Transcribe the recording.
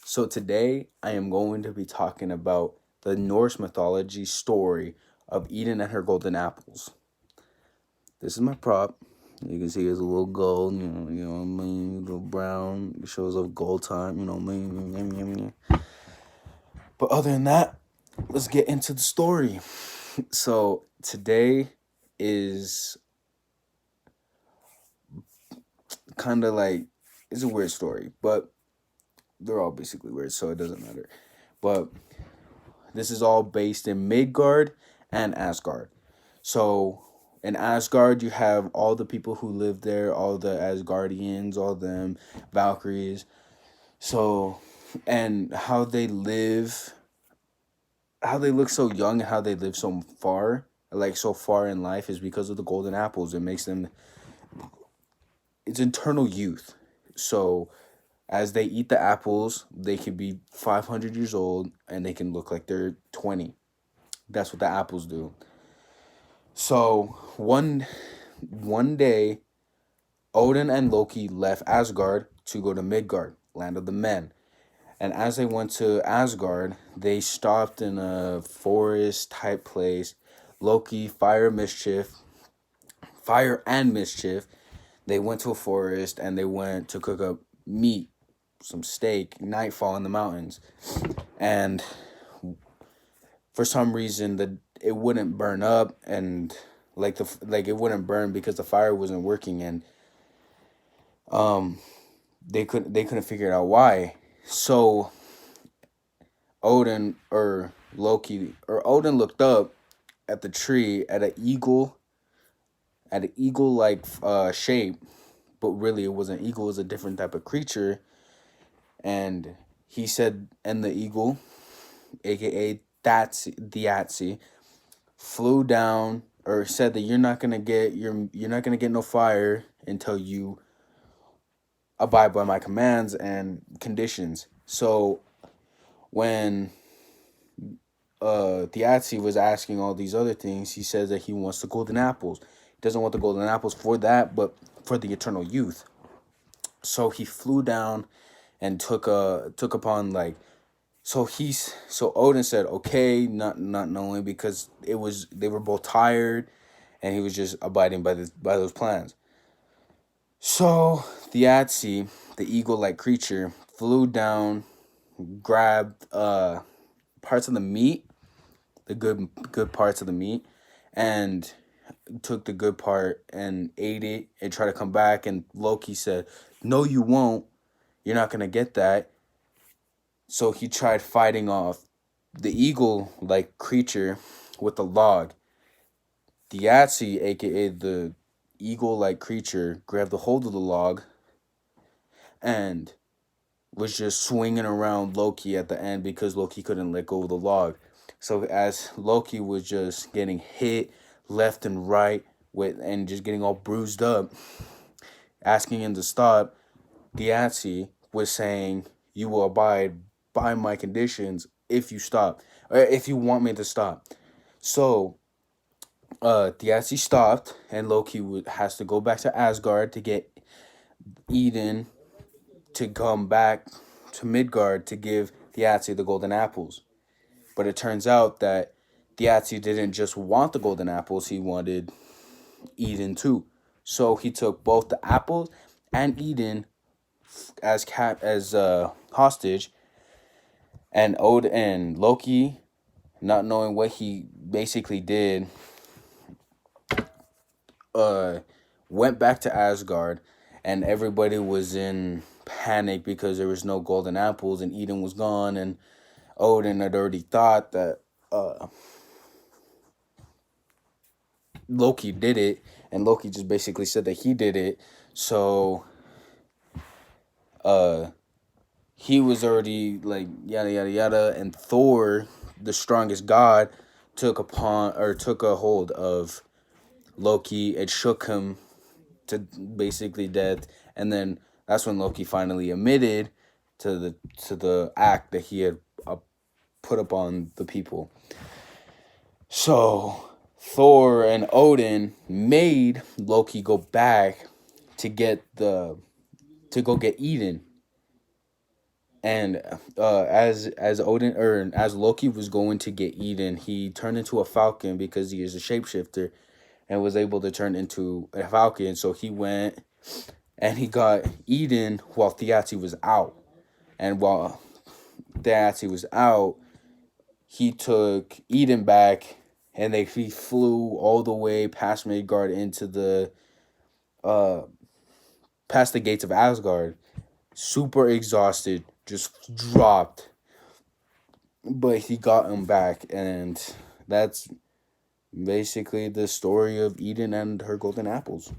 So today I am going to be talking about the Norse mythology story of Eden and her golden apples. This is my prop. You can see it's a little gold, you know what I mean, a little brown. It shows up gold time, you know what I mean. But other than that, let's get into the story. So today is kind of like it's a weird story, but they're all basically weird, so it doesn't matter. But this is all based in Midgard and Asgard. So in Asgard, you have all the people who live there, all the Asgardians, all them Valkyries. So, and how they look so young and how they live so far, like so far in life, is because of the golden apples. It makes them, it's eternal youth. So, as they eat the apples, they can be 500 years old and they can look like they're 20. That's what the apples do. So one day, Odin and Loki left Asgard to go to Midgard, land of the men. And as they went to Asgard, they stopped in a forest type place. Loki, fire and mischief. They went to a forest and they went to cook up meat, some steak, nightfall in the mountains. And for some reason it wouldn't burn up, and like it wouldn't burn because the fire wasn't working, and um they couldn't figure out why. So Odin looked up at the tree at an eagle like shape, but really it wasn't an eagle, it was a different type of creature. And he said, and the eagle, aka Diatsi, flew down, or said that you're not gonna get no fire until you abide by my commands and conditions. So when Diatsi was asking all these other things, he says that he wants the golden apples. He doesn't want the golden apples for that, but for the eternal youth. So he flew down and took upon like so Odin said okay, not knowing, because they were both tired and he was just abiding by those plans. So the Atsi, the eagle-like creature, flew down, grabbed parts of the meat, the good parts of the meat, and took the good part and ate it and tried to come back. And Loki said, "No, you won't. You're not gonna get that." So he tried fighting off the eagle-like creature with a log. The Atsi, aka the eagle-like creature, grabbed a hold of the log and was just swinging around Loki at the end because Loki couldn't let go of the log. So as Loki was just getting hit left and right and just getting all bruised up, asking him to stop, Diatsi was saying, "You will abide by my conditions if you stop, or if you want me to stop." So Diatsi stopped, and Loki has to go back to Asgard to get Eden to come back to Midgard to give Diatsi the golden apples. But it turns out that Diatsi didn't just want the golden apples, he wanted Eden too. So he took both the apples and Eden as hostage, and Loki, not knowing what he basically did, uh went back to Asgard, and everybody was in panic because there was no golden apples and Eden was gone, and Odin had already thought that Loki did it, and Loki just basically said that he did it. So uh he was already like yada yada yada, and Thor, the strongest god, took a hold of Loki and shook him to basically death. And then that's when Loki finally admitted to the act that he had put upon the people. So Thor and Odin made Loki go back to get Eden. And as Odin or as Loki was going to get Eden, he turned into a falcon because he is a shapeshifter and was able to turn into a falcon. So he went and he got Eden while Theati was out. And while Theati was out, he took Eden back, and he flew all the way past Midgard into the uh past the gates of Asgard. Super exhausted, just dropped, but he got him back, and that's basically the story of Eden and her golden apples.